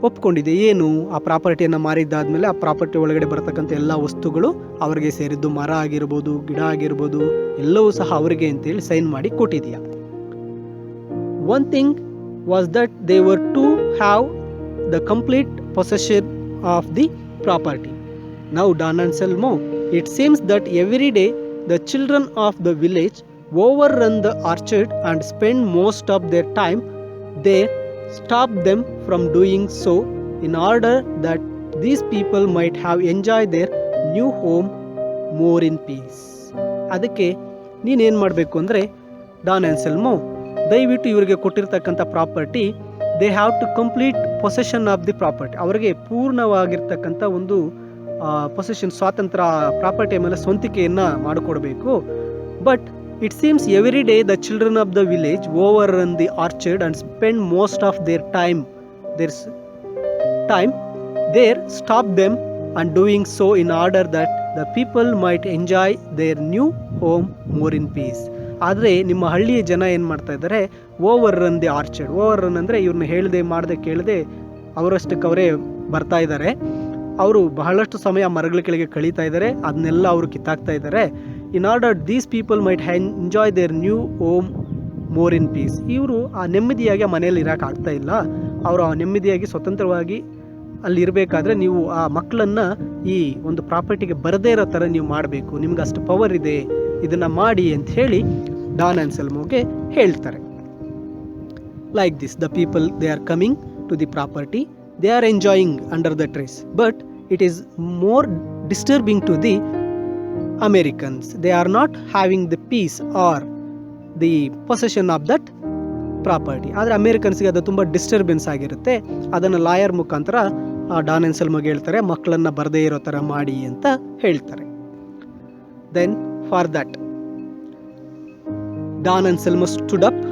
ಒಪ್ಕೊಂಡಿದ್ದೆ. ಏನು, ಆ ಪ್ರಾಪರ್ಟಿಯನ್ನು ಮಾರಿದ್ದಾದಮೇಲೆ ಆ ಪ್ರಾಪರ್ಟಿ ಒಳಗಡೆ ಬರತಕ್ಕಂಥ ಎಲ್ಲ ವಸ್ತುಗಳು ಅವರಿಗೆ ಸೇರಿದ್ದು, ಮರ ಆಗಿರ್ಬೋದು, ಗಿಡ ಆಗಿರ್ಬೋದು, ಎಲ್ಲವೂ ಸಹ ಅವರಿಗೆ ಅಂತೇಳಿ ಸೈನ್ ಮಾಡಿ ಕೊಟ್ಟಿದೆಯಾ. One thing was that they were to have the complete possession of the property. Now Don Anselmo, it seems that every day the children of the village overrun the orchard and spend most of their time there. Stop them from doing so in order that these people might have enjoyed their new home more in peace. ಅದಕ್ಕೆ ನೀನೇನು ಮಾಡಬೇಕು ಅಂದರೆ, ಡಾನ್ ಆನ್ಸೆಲ್ಮೋ ದಯವಿಟ್ಟು ಇವರಿಗೆ ಕೊಟ್ಟಿರ್ತಕ್ಕಂಥ property, they have to complete possession of the property. ಅವರಿಗೆ ಪೂರ್ಣವಾಗಿರ್ತಕ್ಕಂಥ ಒಂದು ಪೊಸೆಷನ್, ಸ್ವಾತಂತ್ರ್ಯ, ಪ್ರಾಪರ್ಟಿಯ ಮೇಲೆ ಸ್ವಂತಿಕೆಯನ್ನು ಮಾಡಿಕೊಡ್ಬೇಕು. But it seems every day the children of the village overrun the orchard and spend most of their time there. Stop them and doing so in order that the people might enjoy their new home more in peace. ಆದರೆ ನಿಮ್ಮ ಹಳ್ಳಿಯ ಜನ ಏನು ಮಾಡ್ತಾ ಇದ್ದಾರೆ, ಓವರ್ರನ್ ದಿ ಆರ್ಚರ್ಡ್. ಓವರ್ರನ್ ಅಂದರೆ ಇವ್ರನ್ನ ಹೇಳ್ದೆ ಮಾಡದೆ ಕೇಳದೆ ಅವರಷ್ಟಕ್ಕೆ ಅವರೇ ಬರ್ತಾ ಇದ್ದಾರೆ. ಅವರು ಬಹಳಷ್ಟು ಸಮಯ ಮರಗಳ ಕೆಳಗೆ ಕಳೀತಾ ಇದ್ದಾರೆ, ಅದನ್ನೆಲ್ಲ ಅವರು ಕಿತ್ತಾಕ್ತಾ ಇದ್ದಾರೆ. In order these people might enjoy their new home more in peace. ಇವರು ಆ ನೆಮ್ಮದಿಯಾಗಿ ಮನೆಯಲ್ಲಿ ಇರೋಕೆ ಆಗ್ತಾ ಇಲ್ಲ. ಅವರು ಆ ನೆಮ್ಮದಿಯಾಗಿ ಸ್ವತಂತ್ರವಾಗಿ ಅಲ್ಲಿ ಇರಬೇಕಾದ್ರೆ ನೀವು ಆ ಮಕ್ಕಳನ್ನು ಈ ಒಂದು ಪ್ರಾಪರ್ಟಿಗೆ ಬರದೇ ಇರೋ ಥರ ನೀವು ಮಾಡಬೇಕು, ನಿಮ್ಗೆ ಅಷ್ಟು ಪವರ್ ಇದೆ, ಇದನ್ನು ಮಾಡಿ ಅಂತ ಹೇಳಿ ಡಾನ್ ಆನ್ಸೆಲ್ಮೋಗೆ ಹೇಳ್ತಾರೆ. Like this the people they are coming to the property, they are enjoying under the trees, but it is more disturbing to the Americans. They are not having the peace or the possession of that property. ಆದರೆ ಅಮೇರಿಕನ್ಸ್ಗೆ ಅದು ತುಂಬ ಡಿಸ್ಟರ್ಬೆನ್ಸ್ ಆಗಿರುತ್ತೆ. ಅದನ್ನು ಲಾಯರ್ ಮುಖಾಂತರ ಡಾನ್ ಆನ್ಸೆಲ್ಮೋಗೆ ಹೇಳ್ತಾರೆ, ಮಕ್ಕಳನ್ನು ಬರದೇ ಇರೋ ಥರ ಮಾಡಿ ಅಂತ ಹೇಳ್ತಾರೆ. Then for that Don Anselmo stood up.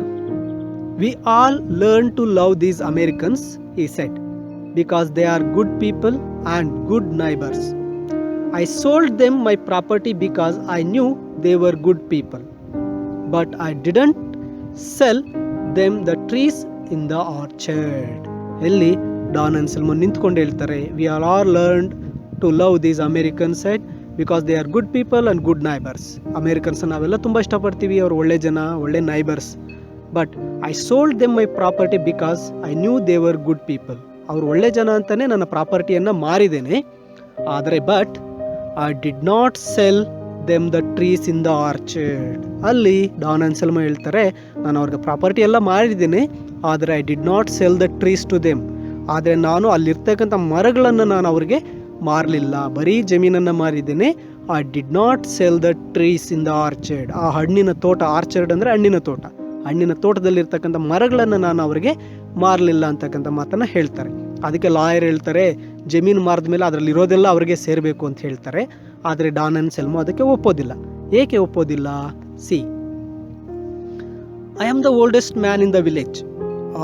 We all learn to love these Americans, he said, because they are good people and good neighbors. I sold them my property because I knew they were good people. But I didn't sell them the trees in the orchard. ಎಲ್ಲಿ ಡಾನ್ ಅನ್ಸೆಲ್ಮೋ ನಿಂತ್ಕೊಂಡು ಹೇಳ್ತಾರೆ, we are all learned to love these American side because they are good people and good neighbours. Americans ನಾವೆಲ್ಲ ತುಂಬ ಇಷ್ಟಪಡ್ತೀವಿ, ಅವ್ರು ಒಳ್ಳೆ ಜನ, ಒಳ್ಳೆ neighbours. But I sold them my property because I knew they were good people. ಅವ್ರು ಒಳ್ಳೆ ಜನ ಅಂತಲೇ ನನ್ನ ಪ್ರಾಪರ್ಟಿಯನ್ನು ಮಾರಿದ್ದೇನೆ. ಆದರೆ but I did not sell them the trees in the orchard. ಅಲ್ಲಿ ಡಾನ್ ಅನ್ಸೆಲ್ಮೋ ಹೇಳ್ತಾರೆ, ನಾನು ಅವ್ರಿಗೆ ಪ್ರಾಪರ್ಟಿ ಎಲ್ಲ ಮಾರಿದ್ದೇನೆ, ಆದರೆ I did not sell the trees to them. ಆದರೆ ನಾನು ಅಲ್ಲಿರ್ತಕ್ಕಂಥ ಮರಗಳನ್ನು ನಾನು ಅವ್ರಿಗೆ ಮಾರಲಿಲ್ಲ, ಬರೀ ಜಮೀನನ್ನು ಮಾರಿದ್ದೇನೆ. I did not sell the trees in the orchard. ಆ ಹಣ್ಣಿನ ತೋಟ, ಆರ್ಚರ್ಡ್ ಅಂದರೆ ಹಣ್ಣಿನ ತೋಟ, ಹಣ್ಣಿನ ತೋಟದಲ್ಲಿರ್ತಕ್ಕಂಥ ಮರಗಳನ್ನು ನಾನು ಅವರಿಗೆ ಮಾರಲಿಲ್ಲ ಅಂತಕ್ಕಂಥ ಮಾತನ್ನು ಹೇಳ್ತಾರೆ. ಅದಕ್ಕೆ ಲಾಯರ್ ಹೇಳ್ತಾರೆ, ಜಮೀನು ಮಾರಿದ ಮೇಲೆ ಅದರಲ್ಲಿ ಇರೋದೆಲ್ಲ ಅವರಿಗೆ ಸೇರಬೇಕು ಅಂತ ಹೇಳ್ತಾರೆ. ಆದರೆ ಡಾನ್ ಅನ್ಸೆಲ್ಮೋ ಅದಕ್ಕೆ ಒಪ್ಪೋದಿಲ್ಲ. ಏಕೆ ಒಪ್ಪೋದಿಲ್ಲ? C, I am the oldest man in the village.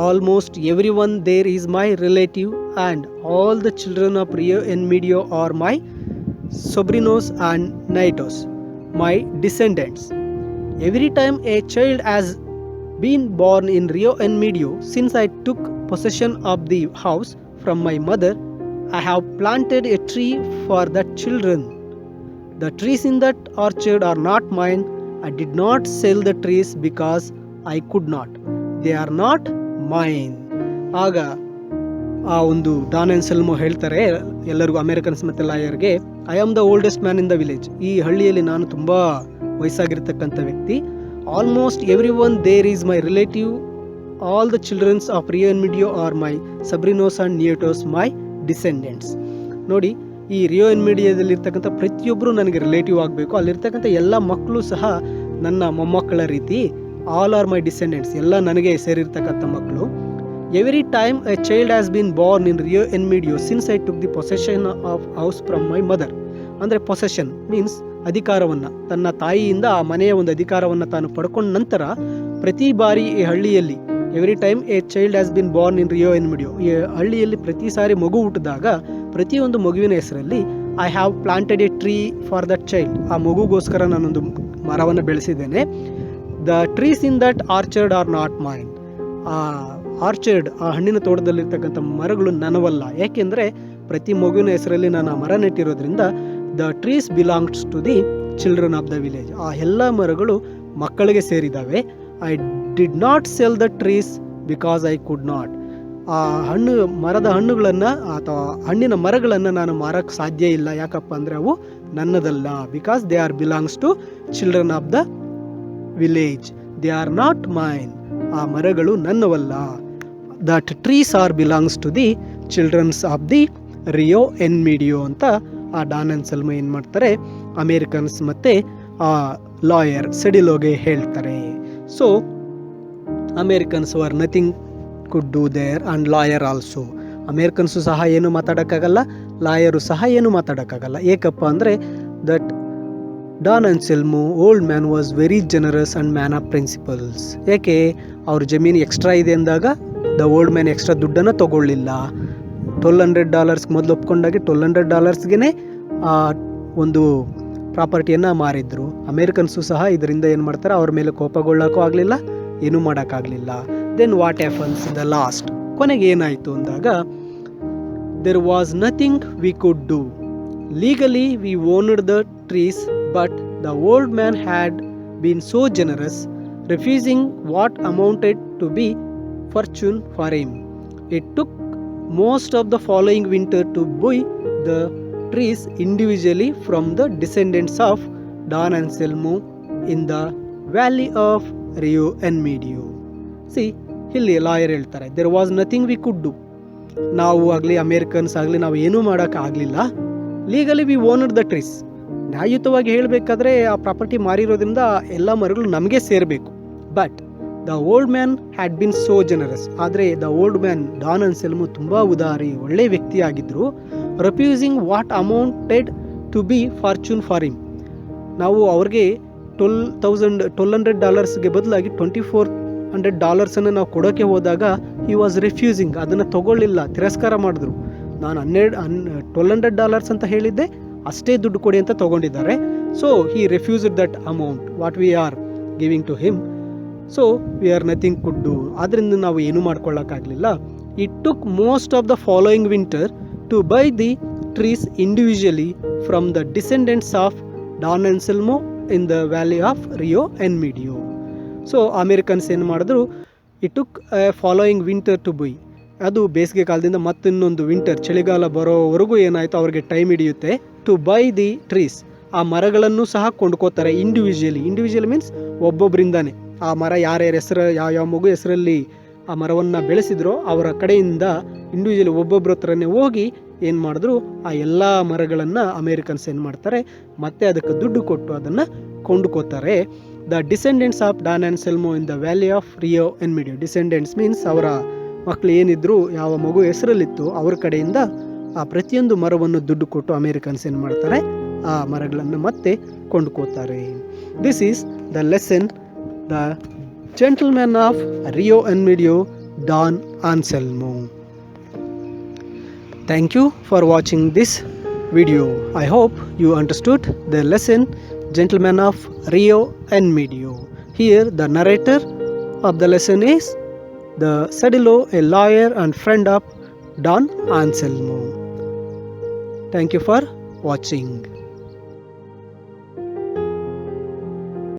Almost everyone there is my relative, and all the children of Rio and Medio are my sobrinos and nietos, my descendants. Every time a child has been born in Rio and Medio, since I took possession of the house from my mother, I have planted a tree for the children. The trees in that orchard are not mine. I did not sell the trees because I could not. They are not mine. ಆಗ ಆ ಒಂದು ಡಾನ್ ಅನ್ಸೆಲ್ಮೋ ಹೇಳ್ತಾರೆ ಎಲ್ಲರಿಗೂ, ಅಮೇರಿಕನ್ಸ್ ಮತ್ತು ಲಾಯರ್ಗೆ, I am the oldest man in the village. ಈ ಹಳ್ಳಿಯಲ್ಲಿ ನಾನು ತುಂಬ ವಯಸ್ಸಾಗಿರ್ತಕ್ಕಂಥ ವ್ಯಕ್ತಿ. Almost everyone there is my relative, all the childrens of Rio and Medio are my sobrinos and nietos my descendants. ನೋಡಿ, ಈ ರಿಯೋ ಅಂಡ್ ಮೀಡಿಯಾದಲ್ಲಿರ್ತಕ್ಕಂಥ ಪ್ರತಿಯೊಬ್ಬರು ನನಗೆ ರಿಲೇಟಿವ್ ಆಗಬೇಕು. ಅಲ್ಲಿರ್ತಕ್ಕಂಥ ಎಲ್ಲ ಮಕ್ಕಳು ಸಹ ನನ್ನ ಮೊಮ್ಮಕ್ಕಳ ರೀತಿ. ಆಲ್ ಆರ್ ಮೈ ಡಿಸೆಂಡೆಂಟ್ಸ್, ಎಲ್ಲ ನನಗೆ ಸೇರಿರ್ತಕ್ಕಂಥ ಮಕ್ಕಳು. Every time a child has been born in Rio en ಮೀಡಿಯೋ since I took the possession of house from my mother. ಅಂದರೆ ಪೊಸೆಷನ್ ಮೀನ್ಸ್ ಅಧಿಕಾರವನ್ನು, ತನ್ನ ತಾಯಿಯಿಂದ ಆ ಮನೆಯ ಒಂದು ಅಧಿಕಾರವನ್ನು ತಾನು ಪಡ್ಕೊಂಡ ನಂತರ ಪ್ರತಿ ಬಾರಿ ಈ ಹಳ್ಳಿಯಲ್ಲಿ every time a child has been born in Rio en Medio, ಈ ಹಳ್ಳಿಯಲ್ಲಿ ಪ್ರತಿ ಸಾರಿ ಮಗು ಹುಟ್ಟಿದಾಗ ಪ್ರತಿಯೊಂದು ಮಗುವಿನ ಹೆಸರಲ್ಲಿ I have planted a tree for that child. ಆ ಮಗುಗೋಸ್ಕರ ನಾನೊಂದು ಮರವನ್ನು ಬೆಳೆಸಿದ್ದೇನೆ. The trees in that orchard are not mine. ಆ ಆರ್ಚರ್ಡ್, ಆ ಹಣ್ಣಿನ ತೋಟದಲ್ಲಿರ್ತಕ್ಕಂಥ ಮರಗಳು ನನವಲ್ಲ. ಯಾಕೆಂದರೆ ಪ್ರತಿ ಮಗುವಿನ ಹೆಸರಲ್ಲಿ ನಾನು ಆ ಮರ ನೆಟ್ಟಿರೋದ್ರಿಂದ the trees belongs to the children of the village. ಆ ಎಲ್ಲ ಮರಗಳು ಮಕ್ಕಳಿಗೆ ಸೇರಿದ್ದಾವೆ. I did not sell the trees because I could not. ಆ ಮರದ ಹಣ್ಣುಗಳನ್ನು ಅಥವಾ ಹಣ್ಣಿನ ಮರಗಳನ್ನು ನಾನು ಮಾರಕ್ಕೆ ಸಾಧ್ಯ ಇಲ್ಲ. ಯಾಕಪ್ಪ ಅಂದರೆ ಅವು ನನ್ನದಲ್ಲ. Because they are belongs to children of the village, they are not mine. ಆ ಮರಗಳು ನನ್ನವಲ್ಲ. That trees are belongs to the childrens of the Rio en Medio ಅಂತ ಆ ಡಾನ್ ಅನ್ಸೆಲ್ಮೋ ಏನು ಮಾಡ್ತಾರೆ, ಅಮೇರಿಕನ್ಸ್ ಮತ್ತು ಆ ಲಾಯರ್ ಸೆಡಿಲೋಗೆ ಹೇಳ್ತಾರೆ. So Americans were nothing could do there and lawyer also. Americans ಸಹ ಏನು ಮಾತಾಡೋಕ್ಕಾಗಲ್ಲ, ಲಾಯರು ಸಹ ಏನು ಮಾತಾಡೋಕ್ಕಾಗಲ್ಲ. ಏಕಪ್ಪ ಅಂದರೆ that Don Anselmo old man was very generous and man of principles. ಯಾಕೆ, ಅವ್ರ ಜಮೀನು ಎಕ್ಸ್ಟ್ರಾ ಇದೆ ಅಂದಾಗ ದ ಓಲ್ಡ್ ಮ್ಯಾನ್ ಎಕ್ಸ್ಟ್ರಾ ದುಡ್ಡನ್ನು ತೊಗೊಳ್ಳಿಲ್ಲ. $1,200 ಮೊದಲು ಒಪ್ಕೊಂಡಾಗೆ $1,200ಗೆ ಒಂದು ಪ್ರಾಪರ್ಟಿಯನ್ನು ಮಾರಿದ್ರು. ಅಮೇರಿಕನ್ಸು ಸಹ ಇದರಿಂದ ಏನು ಮಾಡ್ತಾರೆ, ಅವ್ರ ಮೇಲೆ ಕೋಪಗೊಳ್ಳೋಕ್ಕೂ ಆಗಲಿಲ್ಲ, ಏನೂ ಮಾಡೋಕ್ಕಾಗಲಿಲ್ಲ. Then what happens in the last, ಕೊನೆಗೆ ಏನಾಯಿತು ಅಂದಾಗ, there was nothing we could do. Legally we owned the trees, but the old man had been so generous, refusing what amounted to be fortune for him. It took most of the following winter to buy the trees individually from the descendants of Don Anselmo in the valley of Rio and Medio. See, ಇಲ್ಲಿ ಲಾಯರ್ ಹೇಳ್ತಾರೆ, there was nothing we could do. ನಾವು ಆಗಲಿ ಅಮೇರಿಕನ್ಸ್ ಆಗಲಿ ನಾವು ಏನೂ ಮಾಡೋಕ್ಕಾಗಲಿಲ್ಲ. Legally we owner the trees. ನ್ಯಾಯಯುತವಾಗಿ ಹೇಳಬೇಕಾದ್ರೆ ಆ ಪ್ರಾಪರ್ಟಿ ಮಾರಿರೋದ್ರಿಂದ ಎಲ್ಲ ಮರಗಳು ನಮಗೆ ಸೇರಬೇಕು. But the old man had been so generous. ಆದರೆ the old man Don Anselmo ತುಂಬ ಉದಾರಿ, ಒಳ್ಳೆ ವ್ಯಕ್ತಿಯಾಗಿದ್ದರು. Refusing what amounted to be fortune for him. ನಾವು ಅವ್ರಿಗೆ $1,200ಗೆ ಬದಲಾಗಿ $2,400 ನಾವು ಕೊಡೋಕ್ಕೆ ಹೋದಾಗ ಹಿ ವಾಸ್ ರೆಫ್ಯೂಸಿಂಗ್, ಅದನ್ನು ತಗೊಳ್ಳಿಲ್ಲ, ತಿರಸ್ಕಾರ ಮಾಡಿದ್ರು. ನಾನು $1,200 ಅಂತ ಹೇಳಿದ್ದೆ, ಅಷ್ಟೇ ದುಡ್ಡು ಕೊಡಿ ಅಂತ ತಗೊಂಡಿದ್ದಾರೆ. So he refused that amount what we are giving to him. So we are nothing could do. ಅದರಿಂದ ನಾವು ಏನೂ ಮಾಡ್ಕೊಳ್ಳೋಕ್ಕಾಗಲಿಲ್ಲ. It took most of the following winter to buy the trees individually from the descendants of Don Anselmo in the valley of Rio en Medio. So Americans ಏನು ಮಾಡಿದ್ರು, it took following winter to buy. ಅದು ಬೇಸಿಗೆ ಕಾಲದಿಂದ ಮತ್ತಿನ್ನೊಂದು ವಿಂಟರ್, ಚಳಿಗಾಲ ಬರೋವರೆಗೂ ಏನಾಯಿತು ಅವ್ರಿಗೆ ಟೈಮ್ ಹಿಡಿಯುತ್ತೆ. ಟು ಬೈ ದಿ ಟ್ರೀಸ್, ಆ ಮರಗಳನ್ನು ಸಹ ಕೊಂಡ್ಕೋತಾರೆ ಇಂಡಿವಿಜುವಲಿ ಮೀನ್ಸ್ ಒಬ್ಬೊಬ್ಬರಿಂದಾನೆ. ಆ ಮರ ಯಾರ್ಯಾರ ಹೆಸರು, ಯಾವ ಮಗು ಹೆಸರಲ್ಲಿ ಆ ಮರವನ್ನು ಬೆಳೆಸಿದ್ರೋ ಅವರ ಕಡೆಯಿಂದ ಇಂಡಿವಿಜುವಲಿ ಒಬ್ಬೊಬ್ಬರ ಹತ್ರನೇ ಹೋಗಿ ಏನು ಮಾಡಿದ್ರು, ಆ ಎಲ್ಲ ಮರಗಳನ್ನು ಅಮೇರಿಕನ್ಸ್ ಏನು ಮಾಡ್ತಾರೆ, ಮತ್ತೆ ಅದಕ್ಕೆ ದುಡ್ಡು ಕೊಟ್ಟು ಅದನ್ನು ಕೊಂಡ್ಕೋತಾರೆ. The descendants of Don Anselmo in the valley of Rio en Medio. Descendants means ಅವರ ಮಕ್ಕಳು ಏನಿದ್ರು, ಯಾವ ಮಗು ಹೆಸರಲ್ಲಿತ್ತು ಅವ್ರ ಕಡೆಯಿಂದ ಆ ಪ್ರತಿಯೊಂದು ಮರವನ್ನು ದುಡ್ಡು ಕೊಟ್ಟು ಅಮೇರಿಕನ್ಸ್ ಏನು ಮಾಡ್ತಾರೆ, ಆ ಮರಗಳನ್ನು ಮತ್ತೆ ಕೊಂಡ್ಕೋತಾರೆ. This is the lesson, the gentleman of Rio and Medio, Don Anselmo. Thank you for watching this video. I hope you understood the lesson, Gentleman of Rio and Medio. Here the narrator of the lesson is the Cedillo, a lawyer and friend of Don Anselmo. Thank you for watching.